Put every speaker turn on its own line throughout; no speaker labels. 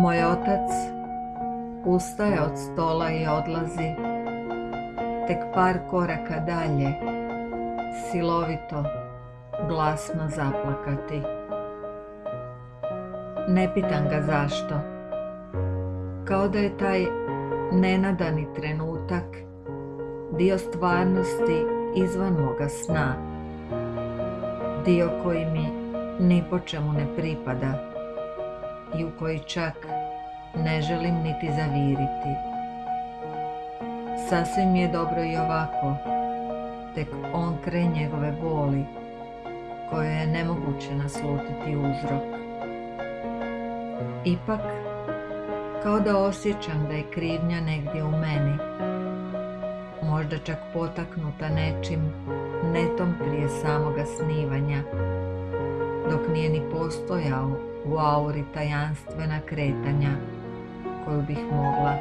Moj otac ustaje od stola i odlazi. Tek par koraka dalje, silovito, glasno zaplakati. Ne pitam ga zašto. Kao da je taj nenadani trenutak dio stvarnosti izvan moga sna. Dio koji mi ni po čemu ne pripada i u koji čak ne želim niti zaviriti. Sasvim je dobro i ovako, tek on kraj njegove boli, koje je nemoguće naslutiti uzrok. Ipak, kao da osjećam da je krivnja negdje u meni, možda čak potaknuta nečim netom prije samoga snivanja, dok nije ni postojao u auri tajanstvena kretanja koju bih mogla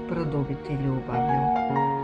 produbiti ljubavlju.